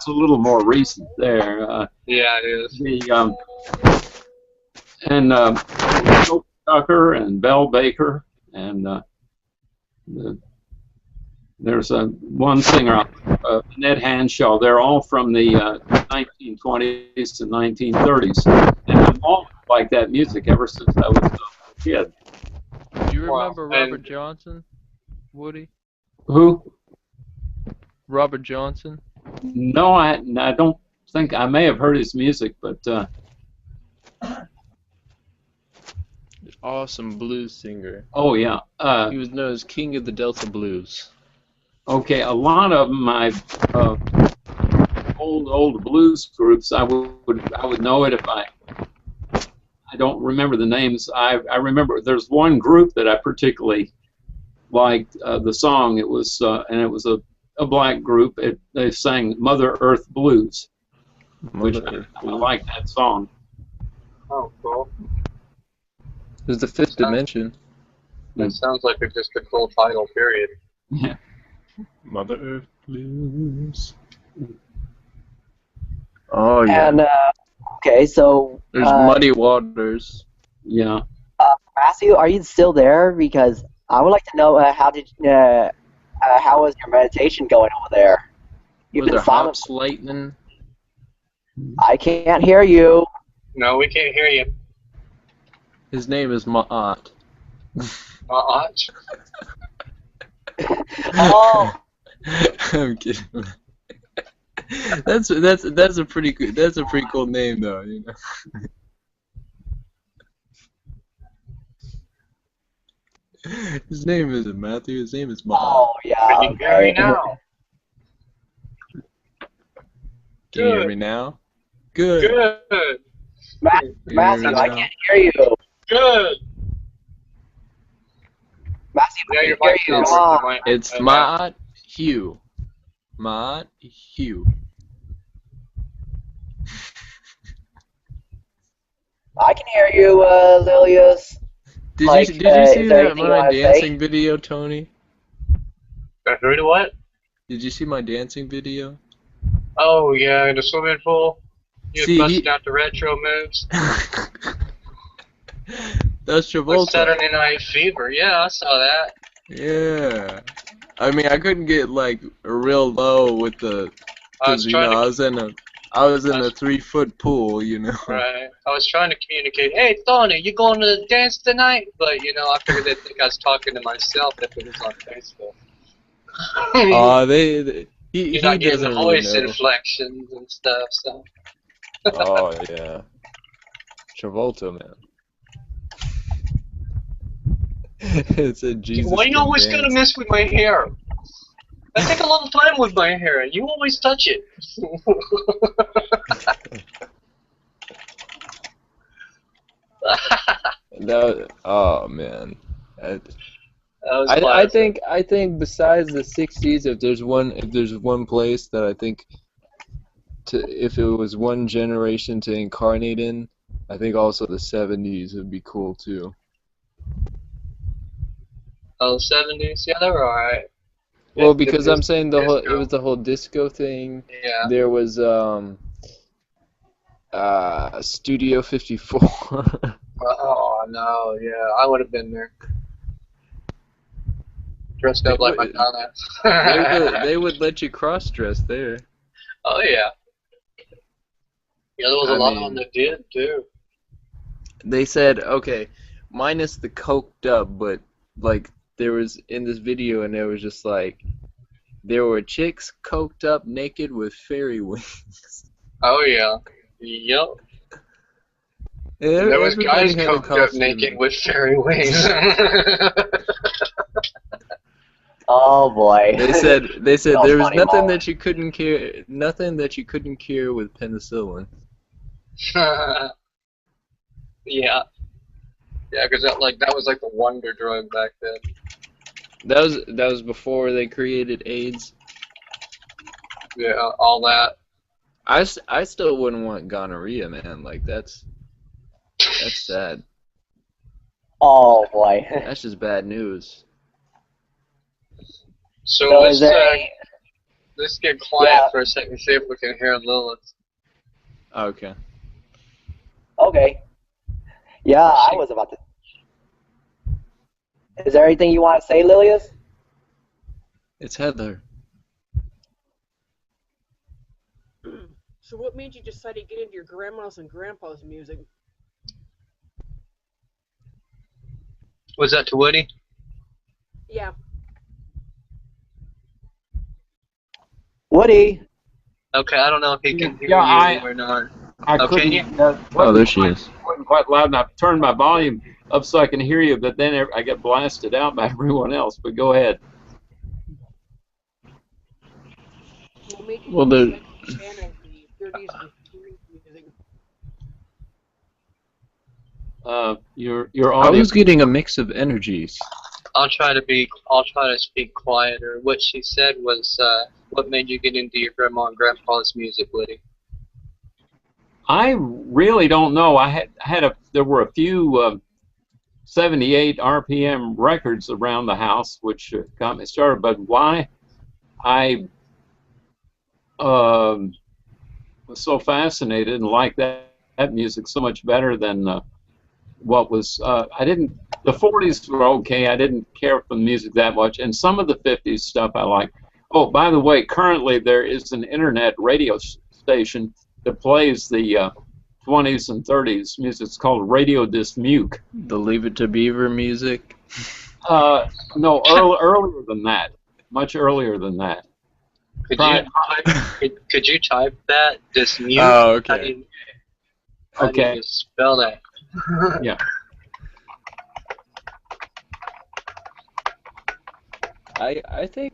little more recent there. Yeah, it is. Tucker and Bell Baker and there's one singer, Ned Hanshaw. They're all from the 1920s to 1930s, and I've always liked that music ever since I was a kid. Do you remember Robert Johnson, Woody? Who? Robert Johnson? No, I don't think. I may have heard his music, but awesome blues singer. Oh yeah. He was known as King of the Delta Blues. Okay, a lot of my old blues groups, I would know it if I don't remember the names. I remember there's one group that I particularly liked the song. It was and it was a black group. They sang Mother Earth Blues, which I like that song. Oh, cool. There's the Fifth Dimension. That sounds like just a cool title, period. Yeah. Mother Earth Blues. Oh yeah. And okay, so there's Muddy Waters. Yeah. Matthew, are you still there? Because I would like to know how was your meditation going over there? You've been silent. Hops lightning. I can't hear you. No, we can't hear you. His name is Ma'at. Ma'at? Oh. I'm kidding. That's a pretty cool name though, you know. His name isn't Matthew. His name is Ma'at. Oh yeah. Can you hear me now? Can you hear me now? Good. Good. Matthew, I can't hear you. Good. Matthew, Yeah, your I mic can't hear you. is It's Ma'at Hugh. Ma'at Hugh. I can hear you, Lilius. Did Like, you see is there that anything you my want to dancing say? video, Tony? Heard of what? Did you see my dancing video? Oh yeah, in the swimming pool. You was See, busting out the retro moves. That's Like Travolta. Saturday Night Fever. Yeah, I saw that. Yeah. I mean, I couldn't get like real low with the, I was cause you know trying to. I was in I a was, 3-foot pool, you know. right. I was trying to communicate. Hey, Tony, you going to the dance tonight? But I figured they'd think I was talking to myself if it was on Facebook. He You're not getting the doesn't really voice know. inflections and stuff. So. Oh yeah, Travolta, man. It said Jesus Why you can always gotta dance. mess with my hair? I take a long time with my hair, and you always touch it. Oh man. That was I classic. think besides the 60s, if there's one place that I think if it was one generation to incarnate in, I think also the 70s would be cool too. Oh, 70s? Yeah, they were alright. Well, The because I'm saying it was disco. the whole disco thing. Yeah. There was Studio 54. Oh, no, yeah, I would have been there. Dressed up like Madonna. They would let you cross dress there. Oh, yeah. Yeah, there was a I lot of mean, them that did, too. they said, okay, minus the coked up, but like there was in this video and there was just like there were chicks coked up naked with fairy wings. Oh, yeah. Yep. And There was everybody guys had a coked up costume. naked with fairy wings. Oh boy. They said That was there was funny nothing moment. that you couldn't cure with penicillin. Yeah. Yeah, because that was like the wonder drug back then. That was before they created AIDS. Yeah, all that. I still wouldn't want gonorrhea, man. Like that's sad. Oh boy. That's just bad news. So So is there any? let's get quiet Yeah. for a second, see if we can hear Lilith. Okay. Okay. Yeah, I was about to. Is there anything you want to say, Lilius? It's Heather. So what made you decide to get into your grandma's and grandpa's music? Was that to Woody? Yeah. Woody. Okay, I don't know if he can hear Yeah, you or not. I Oh, can couldn't. you? Oh, there she is. Wasn't quite loud enough. I turned my volume up so I can hear you, but then I get blasted out by everyone else. But go ahead. What made you Well, become a fan of the 30s and 40s music? Your I audio. was getting a mix of energies. I'll try to speak quieter. What she said was, what made you get into your grandma and grandpa's music, Woody? I really don't know. There were a few 78 RPM records around the house, which got me started. But why I was so fascinated and liked that music so much better than what was. The 40s were okay. I didn't care for the music that much, and some of the 50s stuff I like. Oh, by the way, currently there is an internet radio station that plays the 20s and 30s music. It's called Radio Dismuke. The Leave It to Beaver music. No, earlier than that. Much earlier than that. Could you type that? Dismute? Oh, okay. How do you spell that? Yeah. I think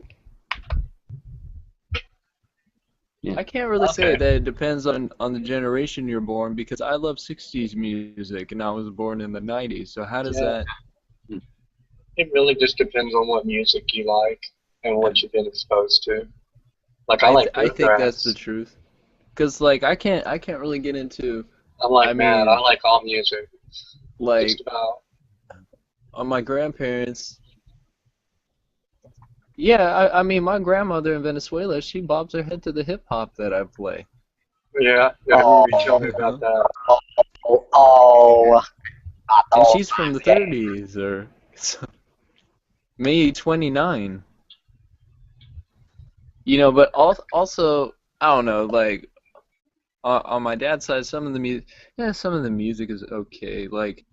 Yeah. I can't really say that it depends on the generation you're born because I love 60s music and I was born in the 90s. So how does that? It really just depends on what music you like and what you've been exposed to. Like I think bluegrass. that's the truth. Cause like I can't really get into I'm like I Matt. mean, I like all music. like Just about. on my grandparents. Yeah, I mean, my grandmother in Venezuela, she bobs her head to the hip hop that I play. Yeah, I remember you telling me about that. Oh, And she's from the 30s or maybe 29. You know, but also, I don't know, like on my dad's side, some of the music is okay. Like,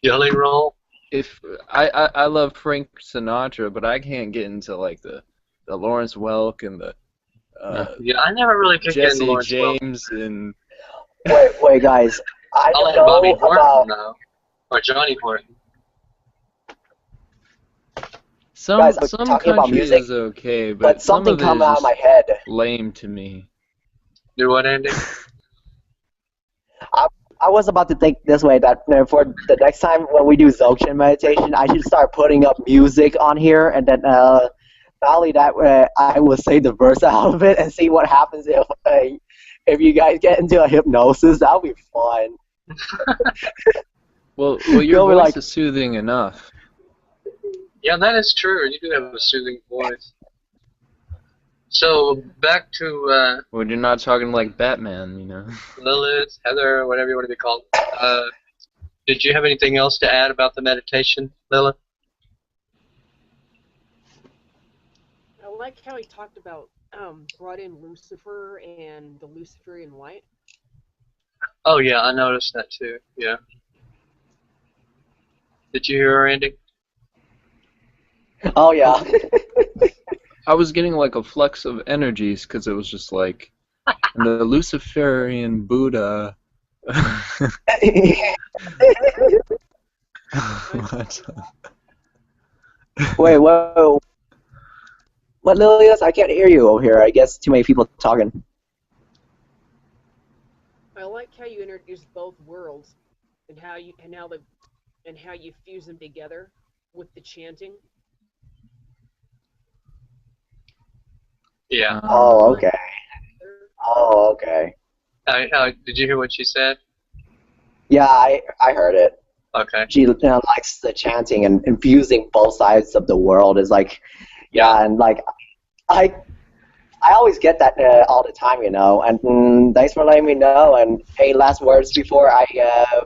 Jelly Roll. if I love Frank Sinatra, but I can't get into like the Lawrence Welk and the Yeah, I never really could get into Jesse Lawrence Welk. James and wait, guys. I I don't like know Bobby Horton about though, or Johnny Horton. guys. I'm some talking about country music, is okay, but but some something of it come is out of just my head. lame to me. Do what, Andy? I was about to think this way that for the next time when we do Dzogchen meditation, I should start putting up music on here, and then not only that, I will say the verse out of it and see what happens if you guys get into a hypnosis. That'll be fun. Well, your You'll be voice like, is soothing enough. Yeah, that is true. You do have a soothing voice. So back to When you're not talking like Batman, you know. Lilith, Heather, whatever you want to be called. Did you have anything else to add about the meditation, Lilith? I like how he talked about brought in Lucifer and the Luciferian light. Oh yeah, I noticed that too. Yeah. Did you hear her, Andy? oh yeah. I was getting like a flux of energies because it was just like the Luciferian Buddha. What? Wait, whoa. What, Lilius? I can't hear you over here. I guess too many people talking. I like how you introduced both worlds and how you fuse them together with the chanting. Yeah. Oh, okay. Oh, okay. Did you hear what she said? Yeah, I heard it. Okay. She likes the chanting and infusing both sides of the world. Is like, yeah, and like, I always get that all the time, you know. And thanks for letting me know. And hey, last words before I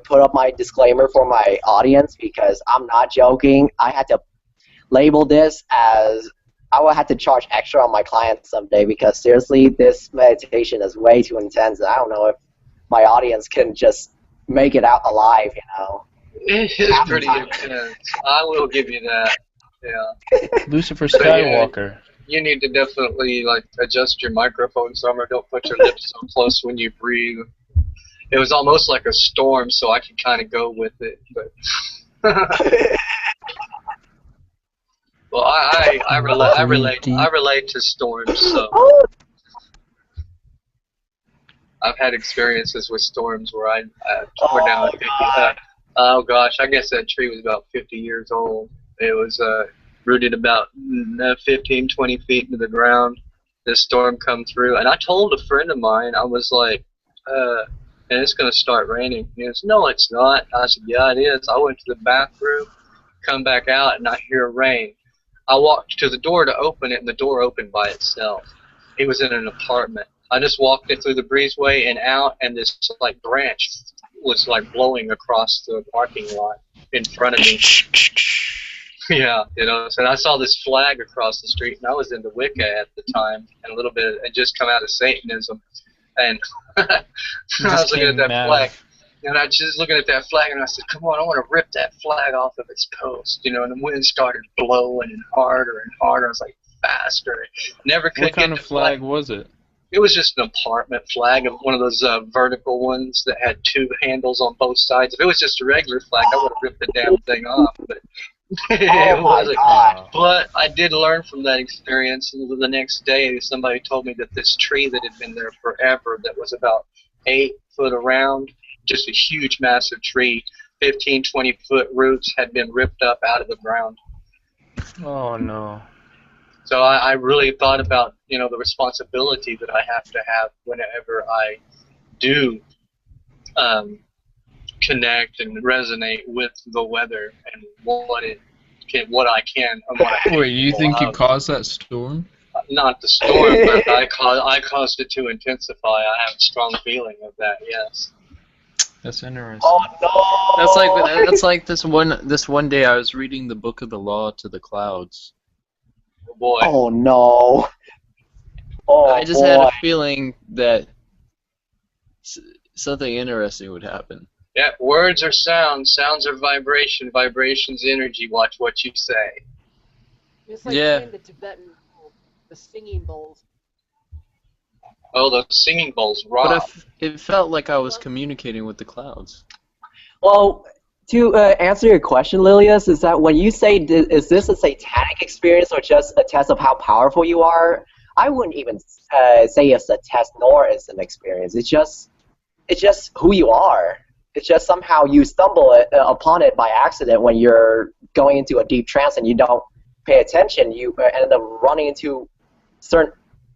put up my disclaimer for my audience, because I'm not joking. I had to label this as I will have to charge extra on my clients someday, because seriously, this meditation is way too intense. I don't know if my audience can just make it out alive, you know. It is pretty intense. I will give you that. Yeah. Lucifer But, yeah, Skywalker. you need to definitely like adjust your microphone some, or don't put your lips so close when you breathe. It was almost like a storm, so I could kind of go with it. But well, I relate to storms. So I've had experiences with storms where I tore down. Oh gosh, I guess that tree was about 50 years old. It was rooted about 15, 20 feet into the ground. This storm come through, and I told a friend of mine, I was like, and it's going to start raining. And he goes, no, it's not. I said, yeah, it is. I went to the bathroom, come back out, and I hear rain. I walked to the door to open it, and the door opened by itself. It was in an apartment. I just walked it through the breezeway and out, and this like branch was like blowing across the parking lot in front of me. Yeah, you know, so I saw this flag across the street, and I was into Wicca at the time, and a little bit, and just come out of Satanism, and I was looking at that flag, and I just looking at that flag, and I said, come on, I want to rip that flag off of its post, you know, and the wind started blowing and harder and harder. I was like, faster. Never could What kind get of the flag was it? It was just an apartment flag, of one of those vertical ones that had two handles on both sides. If it was just a regular flag, I would have ripped the damn thing off, but it wasn't. But I did learn from that experience, and the next day somebody told me that this tree that had been there forever, that was about 8 foot around, just a huge, massive tree, 15, 20-foot roots had been ripped up out of the ground. Oh no. So I really thought about, you know, the responsibility that I have to have whenever I do connect and resonate with the weather and what I can and what I'm Wait, you capable think you of. caused that storm? Not the storm, but I caused it to intensify. I have a strong feeling of that. Yes. That's interesting. Oh no! That's like this one day I was reading the Book of the Law to the clouds. Oh boy. Oh no! Oh I just boy. had a feeling that something interesting would happen. Yeah. Words are sounds. Sounds are vibration. Vibration's energy. Watch what you say. It's like Yeah. playing the Tibetan bowl, the singing bowls. Oh, those singing bowls But rock. it felt like I was communicating with the clouds. Well, to answer your question, Lilius, is that when you say, is this a satanic experience or just a test of how powerful you are? I wouldn't even say it's a test nor is an experience. It's just who you are. It's just somehow you stumble upon it by accident when you're going into a deep trance and you don't pay attention. You end up running into certain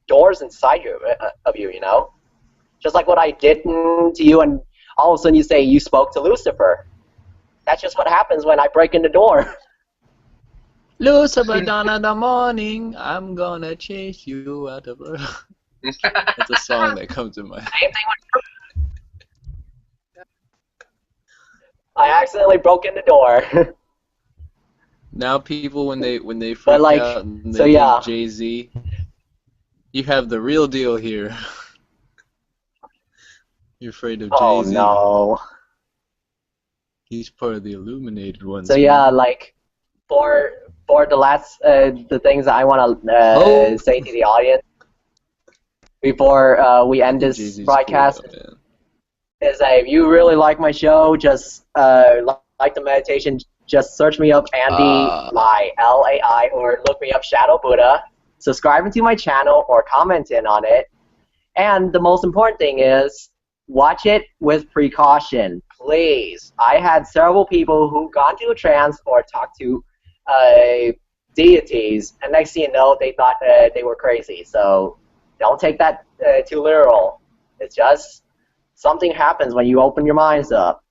doors inside of you, you know? Just like what I did to you, and all of a sudden you say you spoke to Lucifer. That's just what happens when I break in the door. Lucifer, dawn of the morning, I'm gonna chase you out of the... That's a song that comes to mind. Same thing when I accidentally broke in the door. Now people, when they freak But, like, out and they so, yeah. think Jay-Z, you have the real deal here. You're afraid of Oh Jay-Z. no. He's part of the illuminated ones. So yeah, like for the last the things that I want to say to the audience before we end this Jay-Z's broadcast cool, man. is that if you really like my show, just like the meditation, just search me up Andy Lai, L-A-I, or look me up Shadow Buddha. Subscribe to my channel or comment in on it. And the most important thing is watch it with precaution, please. I had several people who got into a trance or talked to deities, and next thing you know, they thought they were crazy. So don't take that too literal. It's just something happens when you open your minds up.